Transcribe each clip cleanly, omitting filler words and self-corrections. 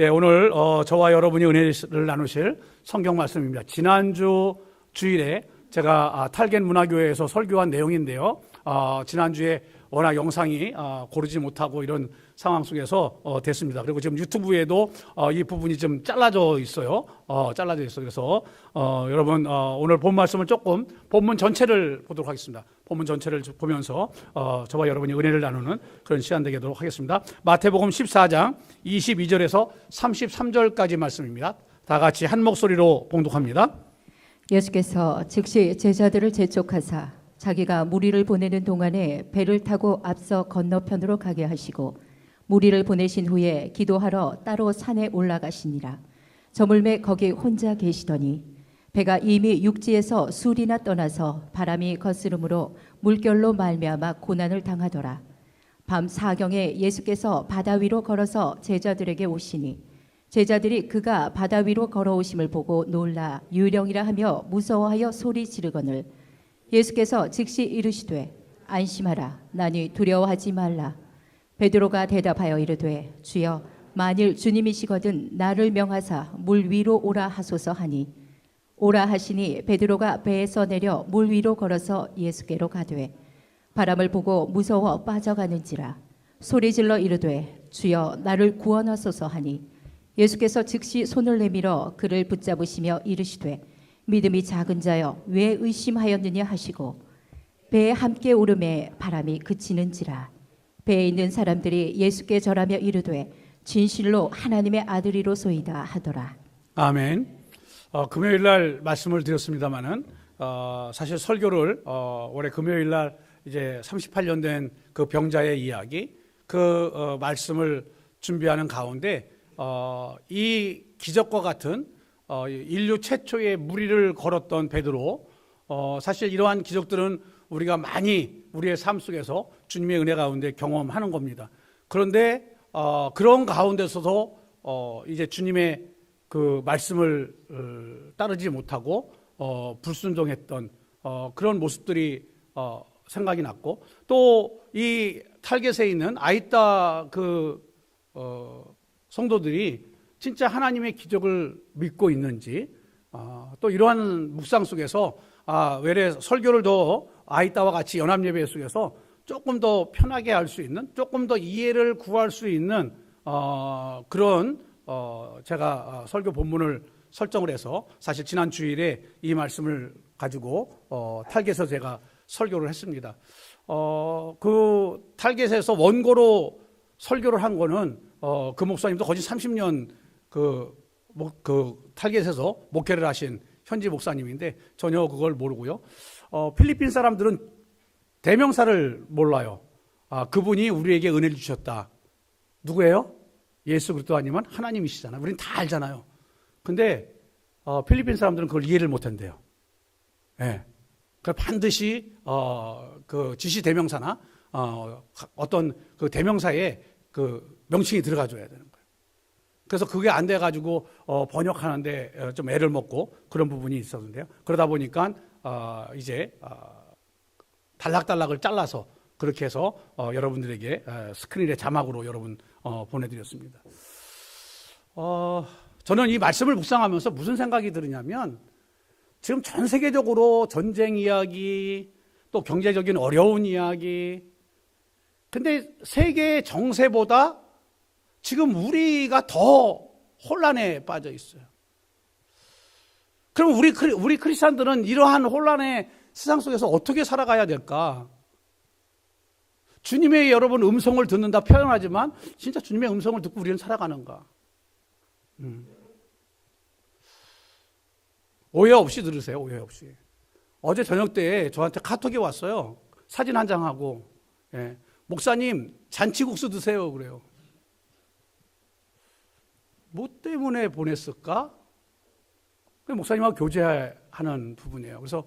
예, 오늘 저와 여러분이 은혜를 나누실 성경 말씀입니다. 지난주 주일에 제가 탈겐 문화교회에서 설교한 내용인데요. 지난주에 워낙 영상이 고르지 못하고 이런 상황 속에서 됐습니다. 그리고 지금 유튜브에도 이 부분이 좀 잘라져 있어요. 그래서 여러분 오늘 본 말씀을 조금 본문 전체를 보도록 하겠습니다. 본문 전체를 보면서 저와 여러분이 은혜를 나누는 그런 시간 되도록 하겠습니다. 마태복음 14장 22절에서 33절까지 말씀입니다. 다 같이 한 목소리로 봉독합니다. 예수께서 즉시 제자들을 재촉하사 자기가 무리를 보내는 동안에 배를 타고 앞서 건너편으로 가게 하시고 무리를 보내신 후에 기도하러 따로 산에 올라가시니라. 저물매 거기 혼자 계시더니 배가 이미 육지에서 술이나 떠나서 바람이 거스름으로 물결로 말미암아 고난을 당하더라. 밤 사경에 예수께서 바다 위로 걸어서 제자들에게 오시니 제자들이 그가 바다 위로 걸어오심을 보고 놀라 유령이라 하며 무서워하여 소리 지르거늘 예수께서 즉시 이르시되 안심하라 나니 두려워하지 말라. 베드로가 대답하여 이르되 주여 만일 주님이시거든 나를 명하사 물 위로 오라 하소서 하니 오라 하시니 베드로가 배에서 내려 물 위로 걸어서 예수께로 가되 바람을 보고 무서워 빠져가는지라 소리질러 이르되 주여 나를 구원하소서 하니 예수께서 즉시 손을 내밀어 그를 붙잡으시며 이르시되 믿음이 작은 자여 왜 의심하였느냐 하시고 배에 함께 오름에 바람이 그치는지라. 배에 있는 사람들이 예수께 절하며 이르되 진실로 하나님의 아들이로소이다 하더라. 아멘. 금요일 날 말씀을 드렸습니다마는 사실 설교를 올해 금요일 날 이제 38년 된 그 병자의 이야기 그 말씀을 준비하는 가운데 이 기적과 같은 인류 최초의 무리를 걸었던 베드로 사실 이러한 기적들은 우리가 많이 우리의 삶 속에서 주님의 은혜 가운데 경험하는 겁니다. 그런데 그런 가운데서도 이제 주님의 그 말씀을 따르지 못하고 불순종했던 그런 모습들이 생각이 났고 또 이 탈겟에 있는 아이따 그 성도들이 진짜 하나님의 기적을 믿고 있는지 또 이러한 묵상 속에서 외래 설교를 더 아이따와 같이 연합예배 속에서 조금 더 편하게 할 수 있는 조금 더 이해를 구할 수 있는 그런 제가 설교 본문을 설정을 해서 사실 지난 주일에 이 말씀을 가지고 탈겟에서 제가 설교를 했습니다. 그 탈겟에서 원고로 설교를 한 거는 그 목사님도 거의 30년 그 탈겟에서 목회를 하신 현지 목사님인데 전혀 그걸 모르고요. 필리핀 사람들은 대명사를 몰라요. 그분이 우리에게 은혜를 주셨다. 누구예요? 예수 그리스도 아니면 하나님이시잖아요. 우리는 다 알잖아요. 근데 필리핀 사람들은 그걸 이해를 못한대요. 예. 그 반드시 그 지시 대명사나 어떤 그 대명사에 그 명칭이 들어가 줘야 되는 거예요. 그래서 그게 안 돼 가지고 번역하는데 좀 애를 먹고 그런 부분이 있었는데요. 그러다 보니까 이제 단락단락을 잘라서 그렇게 해서 여러분들에게 스크린에 자막으로 여러분 보내드렸습니다. 저는 이 말씀을 묵상하면서 무슨 생각이 드느냐면 지금 전 세계적으로 전쟁 이야기 또 경제적인 어려운 이야기 근데 세계 정세보다 지금 우리가 더 혼란에 빠져 있어요. 그럼 우리 크리스찬들은 이러한 혼란의 세상 속에서 어떻게 살아가야 될까? 주님의 여러분 음성을 듣는다 표현하지만 진짜 주님의 음성을 듣고 우리는 살아가는가? 오해 없이 들으세요. 오해 없이. 어제 저녁 때 저한테 카톡이 왔어요. 사진 한 장하고 예. 목사님 잔치국수 드세요 그래요. 뭐 때문에 보냈을까? 목사님하고 교제하는 부분이에요. 그래서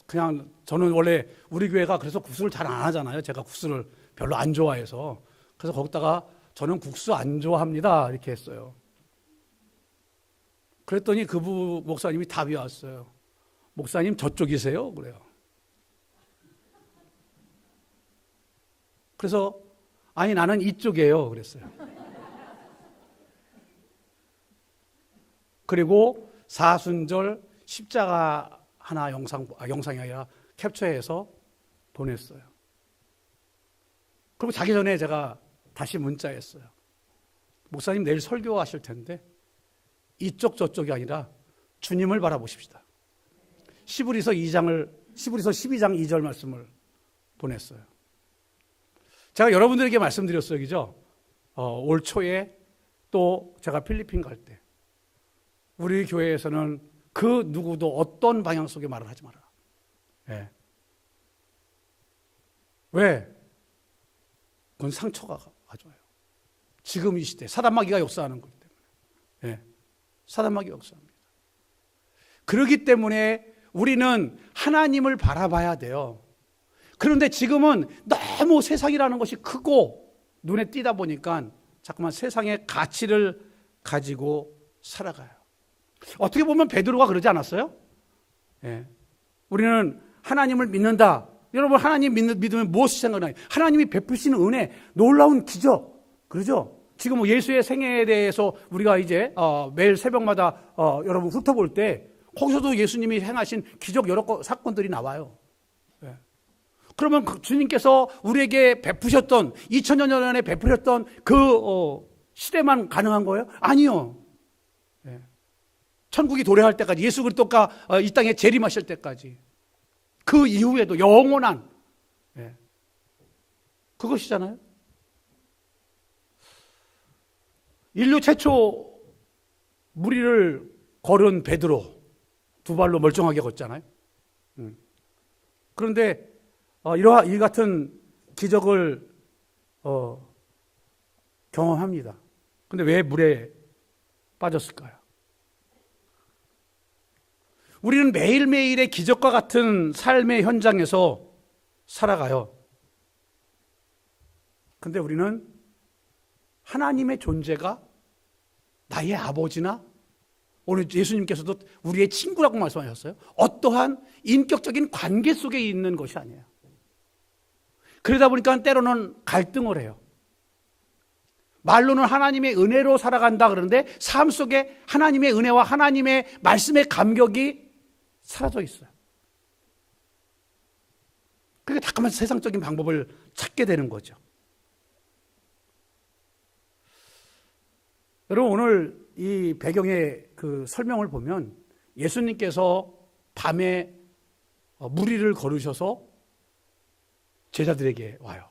그냥 저는 원래 우리 교회가 그래서 국수를 잘 안 하잖아요. 제가 국수를 별로 안 좋아해서. 그래서 거기다가 저는 국수 안 좋아합니다 이렇게 했어요. 그랬더니 그 목사님이 답이 왔어요. 목사님 저쪽이세요? 그래요. 그래서 아니 나는 이쪽이에요 그랬어요. 그리고 사순절 십자가 하나 영상이 아니라 캡처해서 보냈어요. 그리고 자기 전에 제가 다시 문자했어요. 목사님 내일 설교하실 텐데 이쪽 저쪽이 아니라 주님을 바라보십시다. 히브리서 12장 2절 말씀을 보냈어요. 제가 여러분들에게 말씀드렸어요. 그죠? 올 초에 또 제가 필리핀 갈 때 우리 교회에서는 그 누구도 어떤 방향 속에 말을 하지 마라. 예. 왜? 그건 상처가 아주 와요. 지금 이 시대 사단마귀가 역사하는 거기 때문에. 예. 사단마귀가 역사합니다. 그렇기 때문에 우리는 하나님을 바라봐야 돼요. 그런데 지금은 너무 세상이라는 것이 크고 눈에 띄다 보니까 자꾸만 세상의 가치를 가지고 살아가요. 어떻게 보면 베드로가 그러지 않았어요? 예. 우리는 하나님을 믿는다. 여러분 하나님 믿으면 무엇이 생각나요? 하나님이 베푸시는 은혜, 놀라운 기적. 그러죠? 지금 뭐 예수의 생애에 대해서 우리가 이제 매일 새벽마다 여러분 훑어볼 때 거기서도 예수님이 행하신 기적 여러 사건들이 나와요. 예. 그러면 주님께서 우리에게 베푸셨던 2000년 전에 베푸셨던 그 시대만 가능한 거예요? 아니요. 예. 천국이 도래할 때까지 예수 그리스도가 이 땅에 재림하실 때까지 그 이후에도 영원한 예. 그것이잖아요. 인류 최초 무리를 걸은 베드로 두 발로 멀쩡하게 걷잖아요. 그런데 이 같은 기적을 경험합니다. 그런데 왜 물에 빠졌을까요? 우리는 매일매일의 기적과 같은 삶의 현장에서 살아가요. 그런데 우리는 하나님의 존재가 나의 아버지나 오늘 예수님께서도 우리의 친구라고 말씀하셨어요. 어떠한 인격적인 관계 속에 있는 것이 아니에요. 그러다 보니까 때로는 갈등을 해요. 말로는 하나님의 은혜로 살아간다 그러는데 삶 속에 하나님의 은혜와 하나님의 말씀의 감격이 사라져 있어요. 그러니까 잠깐만 세상적인 방법을 찾게 되는 거죠. 여러분 오늘 이 배경의 그 설명을 보면 예수님께서 밤에 무리를 걸으셔서 제자들에게 와요.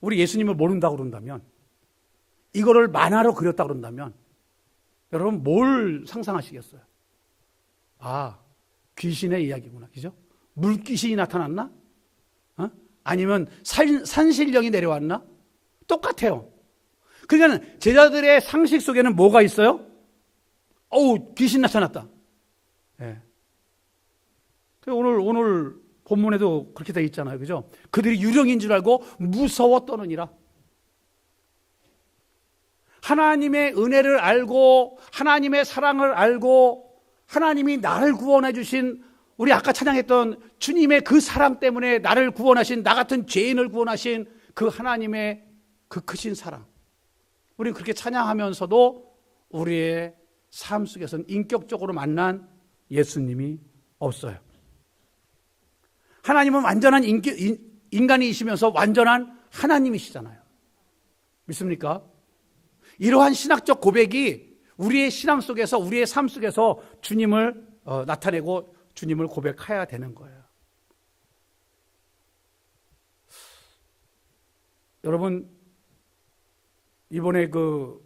우리 예수님을 모른다고 그런다면 이거를 만화로 그렸다고 그런다면 여러분 뭘 상상하시겠어요? 아, 귀신의 이야기구나. 그죠? 물귀신이 나타났나? 아니면 산신령이 내려왔나? 똑같아요. 그러니까 제자들의 상식 속에는 뭐가 있어요? 어우, 귀신 나타났다. 예. 오늘 본문에도 그렇게 되어 있잖아요. 그죠? 그들이 유령인 줄 알고 무서워 떠느니라. 하나님의 은혜를 알고 하나님의 사랑을 알고 하나님이 나를 구원해 주신 우리 아까 찬양했던 주님의 그 사랑 때문에 나를 구원하신 나 같은 죄인을 구원하신 그 하나님의 그 크신 사랑. 우리는 그렇게 찬양하면서도 우리의 삶 속에서는 인격적으로 만난 예수님이 없어요. 하나님은 완전한 인간이시면서 완전한 하나님이시잖아요. 믿습니까? 이러한 신학적 고백이 우리의 신앙 속에서 우리의 삶 속에서 주님을 나타내고 주님을 고백해야 되는 거예요. 여러분 이번에 그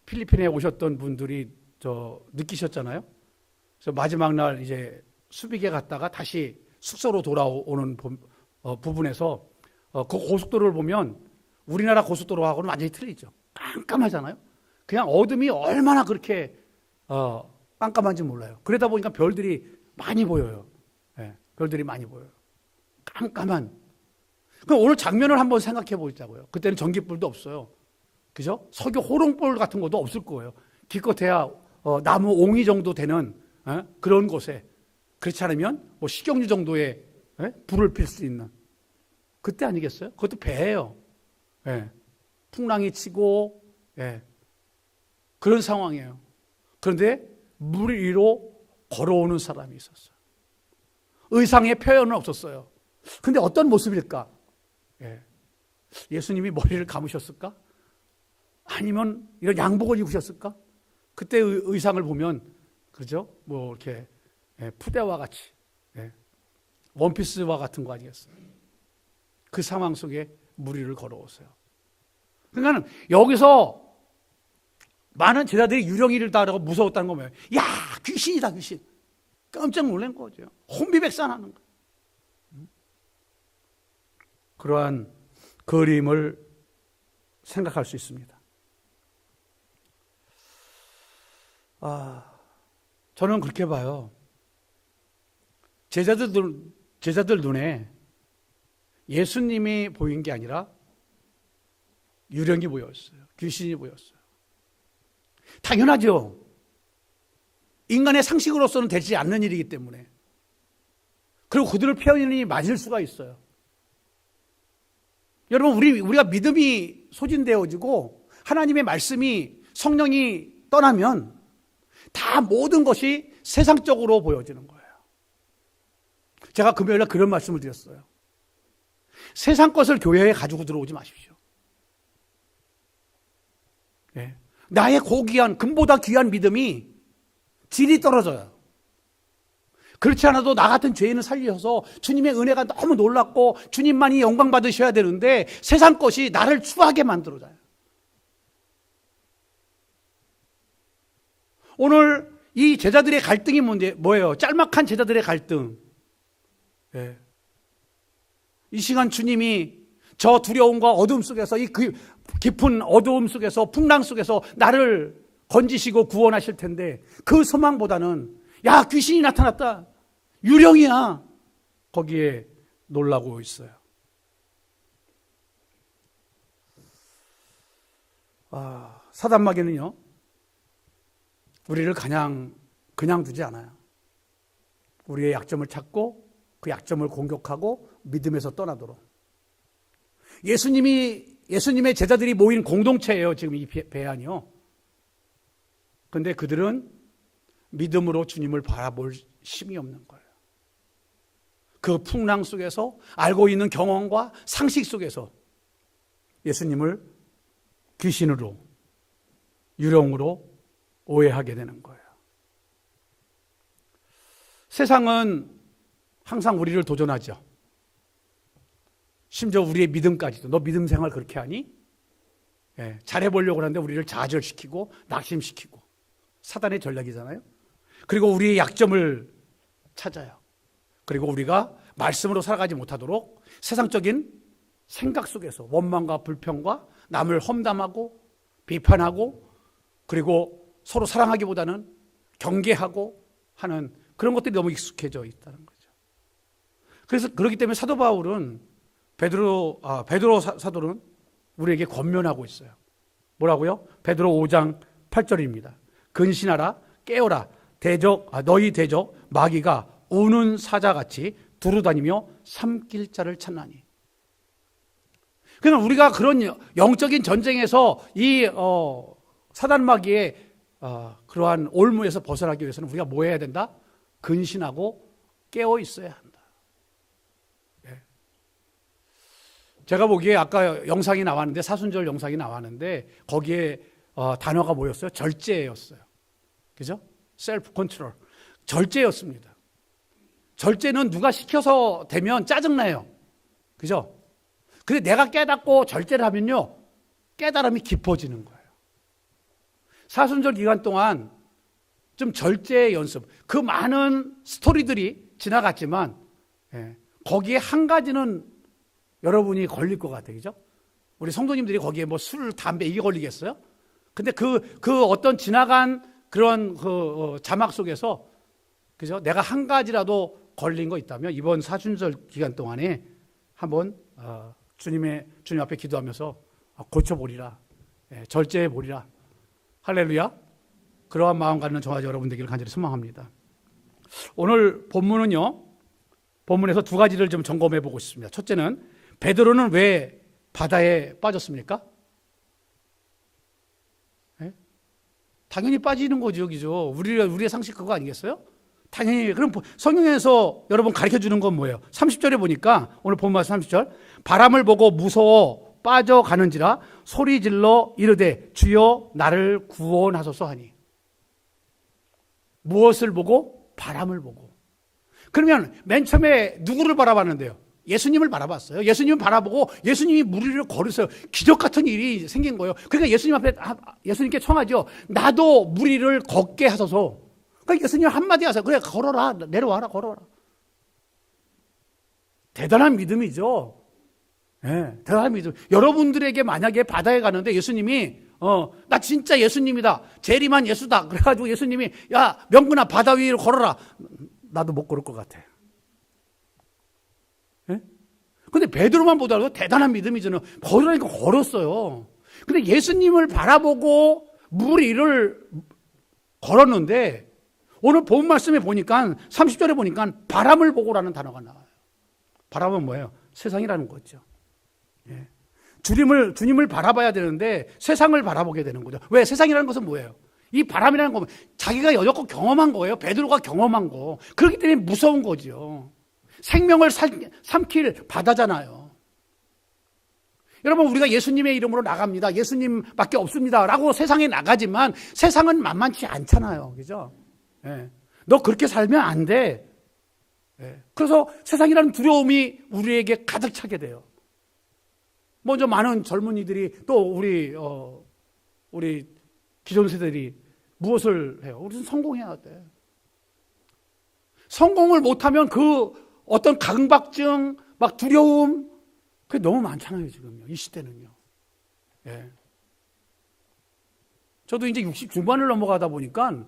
필리핀에 오셨던 분들이 느끼셨잖아요. 그래서 마지막 날 이제 수비계 갔다가 다시 숙소로 돌아오는 부분에서 그 고속도로를 보면 우리나라 고속도로하고는 완전히 틀리죠. 깜깜하잖아요. 그냥 어둠이 얼마나 그렇게 깜깜한지 몰라요. 그러다 보니까 별들이 많이 보여요. 네, 별들이 많이 보여요. 깜깜한. 그럼 오늘 장면을 한번 생각해 보자고요. 그때는 전기불도 없어요. 그죠? 석유 호롱불 같은 것도 없을 거예요. 기껏해야 나무 옹이 정도 되는 그런 곳에, 그렇지 않으면 뭐 식용유 정도의 불을 필 수 있는 그때 아니겠어요? 그것도 배예요. 예. 풍랑이 치고 그런 상황이에요. 그런데 물 위로 걸어오는 사람이 있었어요. 의상의 표현은 없었어요. 근데 어떤 모습일까? 예수님이 머리를 감으셨을까? 아니면 이런 양복을 입으셨을까? 그때 의상을 보면, 그죠? 뭐, 이렇게, 푸대와 같이, 원피스와 같은 거 아니겠어요? 그 상황 속에 물 위를 걸어오세요. 그러니까 여기서 많은 제자들이 유령이를 따르고 무서웠다는 거면, 야, 귀신이다, 귀신. 깜짝 놀란 거죠. 혼비백산하는 거. 그러한 그림을 생각할 수 있습니다. 저는 그렇게 봐요. 제자들 눈에 예수님이 보인 게 아니라 유령이 보였어요. 귀신이 보였어요. 당연하죠. 인간의 상식으로서는 되지 않는 일이기 때문에. 그리고 그들을 표현이 맞을 수가 있어요. 여러분, 우리가 믿음이 소진되어지고 하나님의 말씀이 성령이 떠나면 다 모든 것이 세상적으로 보여지는 거예요. 제가 금요일에 그런 말씀을 드렸어요. 세상 것을 교회에 가지고 들어오지 마십시오. 나의 고귀한, 금보다 귀한 믿음이 질이 떨어져요. 그렇지 않아도 나 같은 죄인을 살리셔서 주님의 은혜가 너무 놀랍고 주님만이 영광 받으셔야 되는데 세상 것이 나를 추하게 만들어줘요. 오늘 이 제자들의 갈등이 뭐예요? 짤막한 제자들의 갈등. 이 시간 주님이 저 두려움과 어둠 속에서, 이 깊은 어두움 속에서, 풍랑 속에서 나를 건지시고 구원하실 텐데 그 소망보다는 야, 귀신이 나타났다, 유령이야, 거기에 놀라고 있어요. 사단마귀는요, 우리를 그냥 두지 않아요. 우리의 약점을 찾고 그 약점을 공격하고 믿음에서 떠나도록. 예수님의 제자들이 모인 공동체예요, 지금 이 배안이요. 근데 그들은 믿음으로 주님을 바라볼 힘이 없는 거예요. 그 풍랑 속에서, 알고 있는 경험과 상식 속에서 예수님을 귀신으로, 유령으로 오해하게 되는 거예요. 세상은 항상 우리를 도전하죠. 심지어 우리의 믿음까지도. 너 믿음 생활 그렇게 하니? 잘해보려고 하는데 우리를 좌절시키고 낙심시키고. 사단의 전략이잖아요. 그리고 우리의 약점을 찾아요. 그리고 우리가 말씀으로 살아가지 못하도록 세상적인 생각 속에서 원망과 불평과 남을 험담하고 비판하고, 그리고 서로 사랑하기보다는 경계하고 하는 그런 것들이 너무 익숙해져 있다는 거죠. 그래서 그렇기 때문에 사도 바울은 베드로 사도는 우리에게 권면하고 있어요. 뭐라고요? 베드로 5장 8절입니다. 근신하라, 깨어라, 너희 대적 마귀가 우는 사자같이 두루다니며 삼킬 자를 찾나니. 그러니까 우리가 그런 영적인 전쟁에서 이 사단 마귀의 그러한 올무에서 벗어나기 위해서는 우리가 뭐 해야 된다? 근신하고 깨어 있어야 한다. 제가 보기에 아까 영상이 나왔는데, 사순절 영상이 나왔는데 거기에 단어가 뭐였어요? 절제였어요. 그죠? 셀프 컨트롤. 절제였습니다. 절제는 누가 시켜서 되면 짜증나요. 그죠? 근데 내가 깨닫고 절제를 하면요, 깨달음이 깊어지는 거예요. 사순절 기간 동안 좀 절제 연습, 그 많은 스토리들이 지나갔지만 거기에 한 가지는 여러분이 걸릴 것 같아요. 그죠? 우리 성도님들이 거기에 뭐 술, 담배 이게 걸리겠어요? 근데 그 어떤 지나간 그런 자막 속에서, 그죠? 내가 한 가지라도 걸린 거 있다면 이번 사순절 기간 동안에 한번 주님 앞에 기도하면서 고쳐보리라, 절제해보리라. 할렐루야. 그러한 마음 갖는 저와 여러분 되기를 간절히 소망합니다. 오늘 본문에서 두 가지를 좀 점검해 보고 싶습니다. 첫째는, 베드로는 왜 바다에 빠졌습니까? 당연히 빠지는 거죠, 그죠? 우리의 상식 그거 아니겠어요? 당연히. 그럼 성경에서 여러분 가르쳐 주는 건 뭐예요? 30절에 보니까, 오늘 본 말씀 30절. 바람을 보고 무서워 빠져가는지라 소리 질러 이르되 주여 나를 구원하소서 하니. 무엇을 보고? 바람을 보고. 그러면 맨 처음에 누구를 바라봤는데요? 예수님을 바라봤어요. 예수님을 바라보고 예수님이 무리를 걸으세요. 기적 같은 일이 생긴 거예요. 그러니까 예수님 앞에, 예수님께 청하죠. 나도 무리를 걷게 하소서. 그러니까 예수님 한마디 하세요. 그래, 걸어라. 내려와라, 걸어라. 대단한 믿음이죠. 네, 대단한 믿음. 여러분들에게 만약에 바다에 가는데 예수님이, 나 진짜 예수님이다. 재림한 예수다. 그래가지고 예수님이, 야, 명근아, 바다 위로 걸어라. 나도 못 걸을 것 같아. 예? 근데 베드로만 보더라도 대단한 믿음이잖아요. 걸으라니까 걸었어요. 근데 예수님을 바라보고 무리를 걸었는데 오늘 본 말씀에 보니까 30절에 보니까 바람을 보고라는 단어가 나와요. 바람은 뭐예요? 세상이라는 거죠. 예. 주님을 바라봐야 되는데 세상을 바라보게 되는 거죠. 왜? 세상이라는 것은 뭐예요? 이 바람이라는 건 자기가 여태껏 경험한 거예요. 베드로가 경험한 거. 그렇기 때문에 무서운 거죠. 생명을 삼킬 바다잖아요. 여러분, 우리가 예수님의 이름으로 나갑니다. 예수님밖에 없습니다. 라고 세상에 나가지만 세상은 만만치 않잖아요. 그죠? 예. 너 그렇게 살면 안 돼. 예. 그래서 세상이라는 두려움이 우리에게 가득 차게 돼요. 먼저 많은 젊은이들이 또 우리 기존 세대들이 무엇을 해요? 우리는 성공해야 돼. 성공을 못하면 그 어떤 강박증, 막 두려움, 그게 너무 많잖아요, 지금요. 이 시대는요. 예. 저도 이제 60 중반을 넘어가다 보니까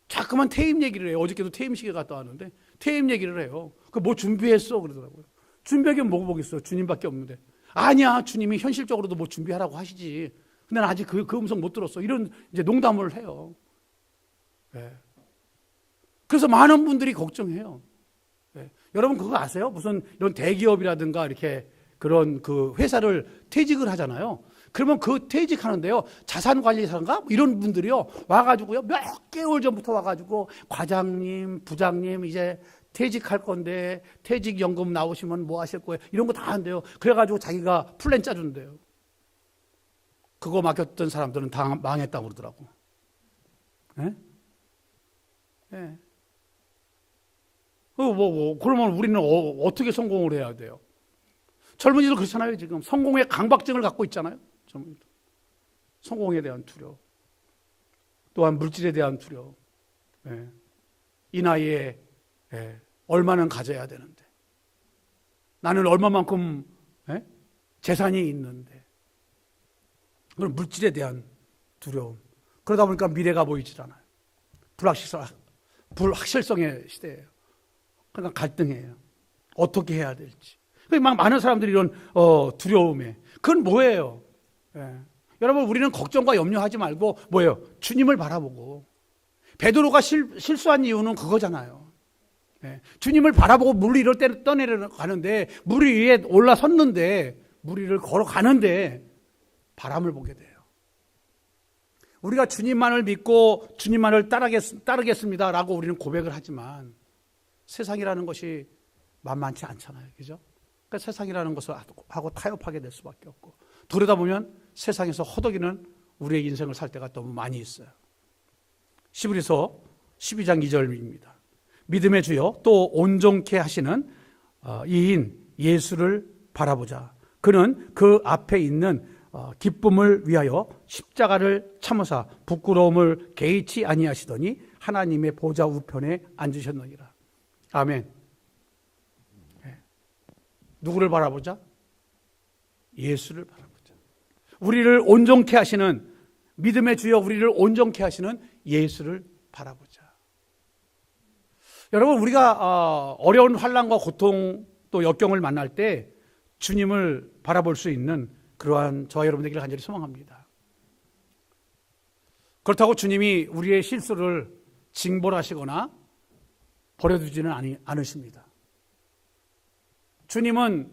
자꾸만 퇴임 얘기를 해요. 어저께도 퇴임식에 갔다 왔는데 퇴임 얘기를 해요. 그 뭐 준비했어? 그러더라고요. 준비하기는 뭐 보겠어? 주님밖에 없는데. 아니야, 주님이 현실적으로도 뭐 준비하라고 하시지. 근데 난 아직 그 음성 못 들었어. 이런 이제 농담을 해요. 예. 그래서 많은 분들이 걱정해요. 예. 여러분 그거 아세요? 무슨 이런 대기업이라든가 이렇게 그런 그 회사를 퇴직을 하잖아요. 그러면 그 퇴직하는데요, 자산관리사인가 이런 분들이요 와가지고요 몇 개월 전부터 와가지고 과장님, 부장님 이제 퇴직할 건데 퇴직연금 나오시면 뭐 하실 거예요? 이런 거 다 한대요. 그래가지고 자기가 플랜 짜준대요. 그거 맡겼던 사람들은 다 망했다고 그러더라고. 예? 예. 그러면 우리는 어떻게 성공을 해야 돼요? 젊은이들 그렇잖아요, 지금. 성공의 강박증을 갖고 있잖아요. 성공에 대한 두려움. 또한 물질에 대한 두려움. 예. 이 나이에 얼마는 가져야 되는데. 나는 얼마만큼 재산이 있는데. 그런 물질에 대한 두려움. 그러다 보니까 미래가 보이질 않아요. 불확실성의 시대예요. 그러니까 갈등이에요. 어떻게 해야 될지. 막 많은 사람들이 이런 두려움에. 그건 뭐예요? 예. 여러분, 우리는 걱정과 염려하지 말고 뭐예요? 주님을 바라보고. 베드로가 실수한 이유는 그거잖아요. 예. 주님을 바라보고 물 위로 떠내려가는데 물 위에 올라섰는데 물 위를 걸어가는데 바람을 보게 돼요. 우리가 주님만을 믿고 주님만을 따르겠습니다라고 우리는 고백을 하지만 세상이라는 것이 만만치 않잖아요. 그죠? 그러니까 세상이라는 것을 하고 타협하게 될 수밖에 없고 그러다 보면 세상에서 허덕이는 우리의 인생을 살 때가 너무 많이 있어요. 히브리서 12장 2절입니다. 믿음의 주여 또 온전케 하시는 이인 예수를 바라보자. 그는 그 앞에 있는 기쁨을 위하여 십자가를 참으사 부끄러움을 개의치 아니하시더니 하나님의 보좌 우편에 앉으셨느니라. 아멘. 누구를 바라보자? 예수를 바라보자. 우리를 온전케 하시는, 믿음의 주여 우리를 온전케 하시는 예수를 바라보자. 여러분, 우리가 어려운 환난과 고통 또 역경을 만날 때 주님을 바라볼 수 있는 그러한 저와 여러분들에게 간절히 소망합니다. 그렇다고 주님이 우리의 실수를 징벌하시거나 버려두지는 않으십니다. 주님은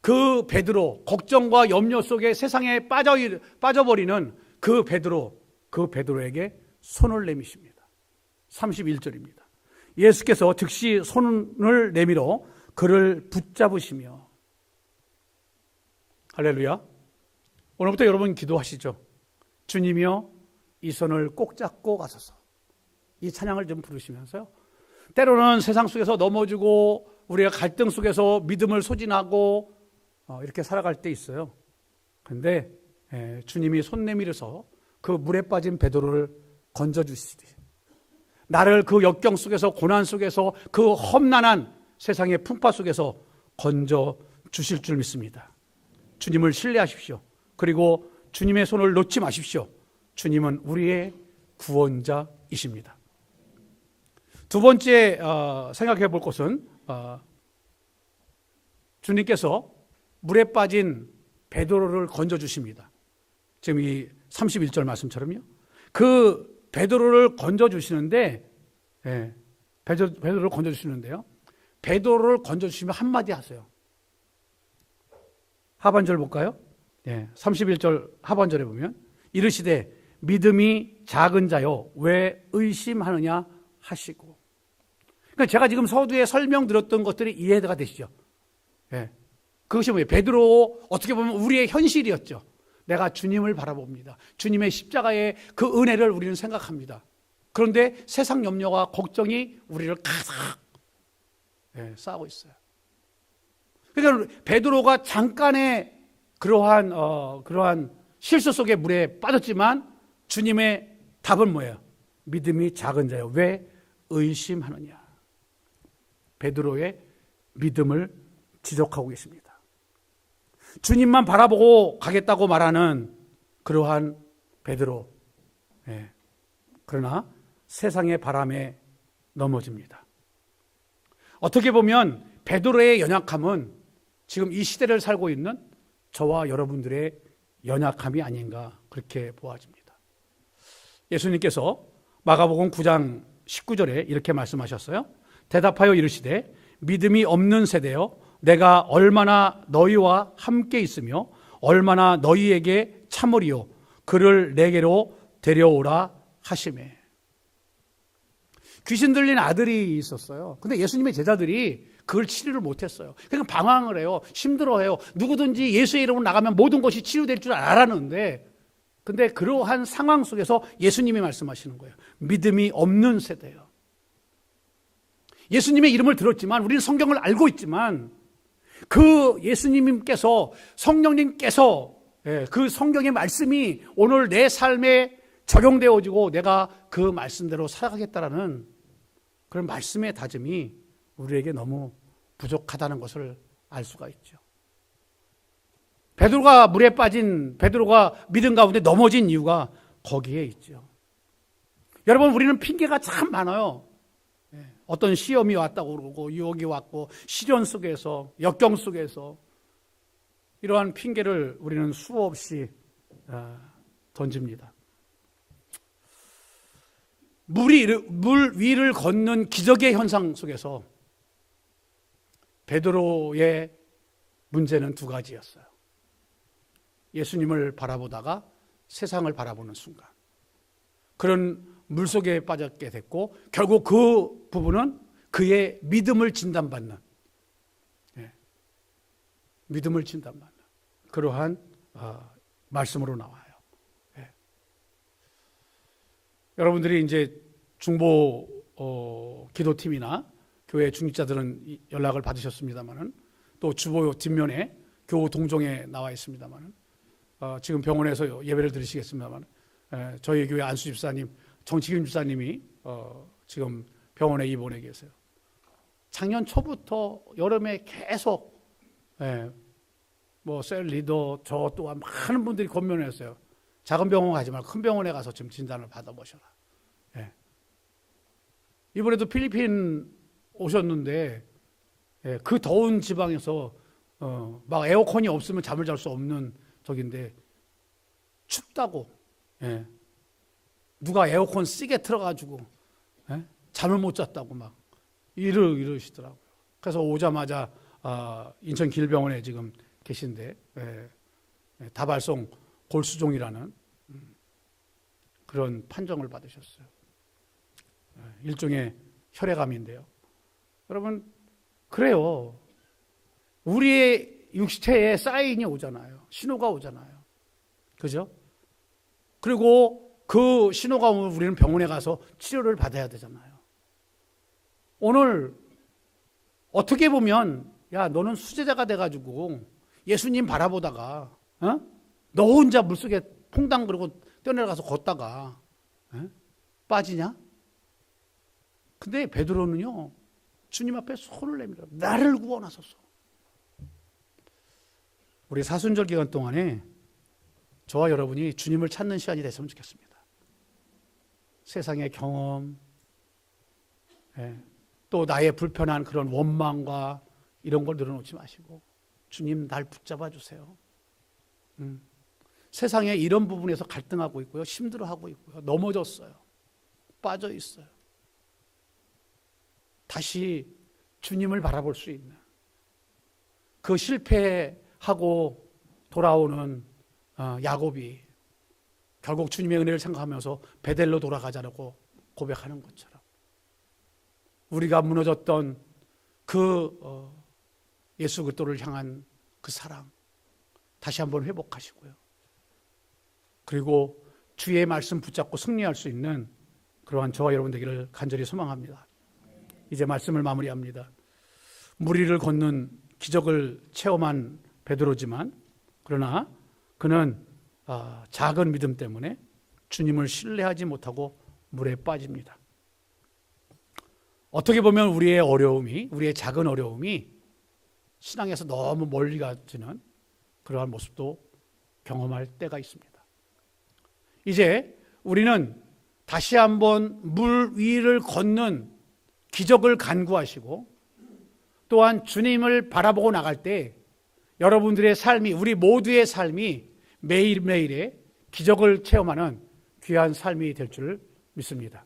그 베드로, 걱정과 염려 속에 세상에 빠져버리는 그 베드로에게 손을 내미십니다. 31절입니다. 예수께서 즉시 손을 내밀어 그를 붙잡으시며. 할렐루야. 오늘부터 여러분 기도하시죠. 주님이여 이 손을 꼭 잡고 가소서. 이 찬양을 좀 부르시면서요. 때로는 세상 속에서 넘어지고 우리가 갈등 속에서 믿음을 소진하고 이렇게 살아갈 때 있어요. 그런데 주님이 손 내밀어서 그 물에 빠진 베드로를 건져주시지. 나를 그 역경 속에서 고난 속에서 그 험난한 세상의 풍파 속에서 건져주실 줄 믿습니다. 주님을 신뢰하십시오. 그리고 주님의 손을 놓지 마십시오. 주님은 우리의 구원자이십니다. 두 번째 생각해 볼 것은 주님께서 물에 빠진 베드로를 건져주십니다. 지금 이 31절 말씀처럼요. 그 베드로를 건져주시는데, 베드로를 건져주시는데요. 베드로를 건져주시면 한마디 하세요. 하반절 볼까요? 31절 하반절에 보면 이르시되 믿음이 작은 자여 왜 의심하느냐 하시고. 그러니까 제가 지금 서두에 설명드렸던 것들이 이해가 되시죠? 그것이 뭐예요? 베드로 어떻게 보면 우리의 현실이었죠. 내가 주님을 바라봅니다. 주님의 십자가의 그 은혜를 우리는 생각합니다. 그런데 세상 염려와 걱정이 우리를 가득 쌓고 있어요. 그러니까 베드로가 잠깐의 그러한 실수 속에 물에 빠졌지만 주님의 답은 뭐예요? 믿음이 작은 자요. 왜 의심하느냐? 베드로의 믿음을 지적하고 계십니다. 주님만 바라보고 가겠다고 말하는 그러한 베드로. 그러나 세상의 바람에 넘어집니다. 어떻게 보면 베드로의 연약함은 지금 이 시대를 살고 있는 저와 여러분들의 연약함이 아닌가 그렇게 보아집니다. 예수님께서 마가복음 9장 19절에 이렇게 말씀하셨어요. 대답하여 이르시되 믿음이 없는 세대여 내가 얼마나 너희와 함께 있으며 얼마나 너희에게 참으리요 그를 내게로 데려오라 하시매. 귀신 들린 아들이 있었어요. 근데 예수님의 제자들이 그걸 치료를 못했어요. 그러니까 방황을 해요. 힘들어해요. 누구든지 예수의 이름으로 나가면 모든 것이 치유될 줄 알았는데, 근데 그러한 상황 속에서 예수님이 말씀하시는 거예요. 믿음이 없는 세대예요. 예수님의 이름을 들었지만, 우리는 성경을 알고 있지만, 그 예수님께서, 성령님께서 그 성경의 말씀이 오늘 내 삶에 적용되어지고 내가 그 말씀대로 살아가겠다라는 그런 말씀의 다짐이 우리에게 너무 부족하다는 것을 알 수가 있죠. 베드로가 물에 빠진, 베드로가 믿음 가운데 넘어진 이유가 거기에 있죠. 여러분, 우리는 핑계가 참 많아요. 어떤 시험이 왔다고 그러고 유혹이 왔고 시련 속에서 역경 속에서 이러한 핑계를 우리는 수없이 던집니다. 물 위를 걷는 기적의 현상 속에서 베드로의 문제는 두 가지였어요. 예수님을 바라보다가 세상을 바라보는 순간 그런 물속에 빠졌게 됐고 결국 그 부분은 그의 믿음을 진단받는 믿음을 진단받는 그러한 말씀으로 나와요. 여러분들이 이제 중보 기도팀이나 교회 중직자들은 연락을 받으셨습니다만은 또 주보 뒷면에 교우 동종에 나와 있습니다만은 지금 병원에서 예배를 드리시겠습니다만 저희 교회 안수 집사님, 정치균 집사님이 지금 병원에 입원해 계세요. 작년 초부터 여름에 계속 뭐 셀 리더 저 또한 많은 분들이 권면했어요. 작은 병원 가지 말고 큰 병원에 가서 좀 진단을 받아보셔라. 이번에도 필리핀 오셨는데 그 더운 지방에서 막 에어컨이 없으면 잠을 잘 수 없는 적인데 춥다고 누가 에어컨 쓰게 틀어가지고 잠을 못 잤다고 막 이러시더라고요. 그래서 오자마자 인천 길병원에 지금 계신데 다발성 골수종이라는 그런 판정을 받으셨어요. 일종의 혈액암인데요. 여러분, 그래요. 우리의 육체에 사인이 오잖아요. 신호가 오잖아요. 그죠? 그리고 그 신호가 오면 우리는 병원에 가서 치료를 받아야 되잖아요. 오늘 어떻게 보면 야, 너는 수제자가 돼가지고 예수님 바라보다가 너 혼자 물속에 퐁당 그러고 뛰어내려가서 걷다가 빠지냐? 근데 베드로는요, 주님 앞에 손을 내밀어 나를 구원하소서. 우리 사순절 기간 동안에 저와 여러분이 주님을 찾는 시간이 됐으면 좋겠습니다. 세상의 경험, 또 나의 불편한 그런 원망과 이런 걸 늘어놓지 마시고 주님 날 붙잡아 주세요. 세상에 이런 부분에서 갈등하고 있고요. 힘들어하고 있고요. 넘어졌어요. 빠져 있어요. 다시 주님을 바라볼 수 있는 그 실패하고 돌아오는 야곱이 결국 주님의 은혜를 생각하면서 베델로 돌아가자라고 고백하는 것처럼 우리가 무너졌던 그 예수 그리스도를 향한 그 사랑 다시 한번 회복하시고요. 그리고 주의 말씀 붙잡고 승리할 수 있는 그러한 저와 여러분 되기를 간절히 소망합니다. 이제 말씀을 마무리합니다. 무리를 걷는 기적을 체험한 베드로지만 그러나 그는 작은 믿음 때문에 주님을 신뢰하지 못하고 물에 빠집니다. 어떻게 보면 우리의 작은 어려움이 신앙에서 너무 멀리 가지는 그러한 모습도 경험할 때가 있습니다. 이제 우리는 다시 한번 물 위를 걷는 기적을 간구하시고 또한 주님을 바라보고 나갈 때 여러분들의 삶이, 우리 모두의 삶이 매일매일의 기적을 체험하는 귀한 삶이 될 줄 믿습니다.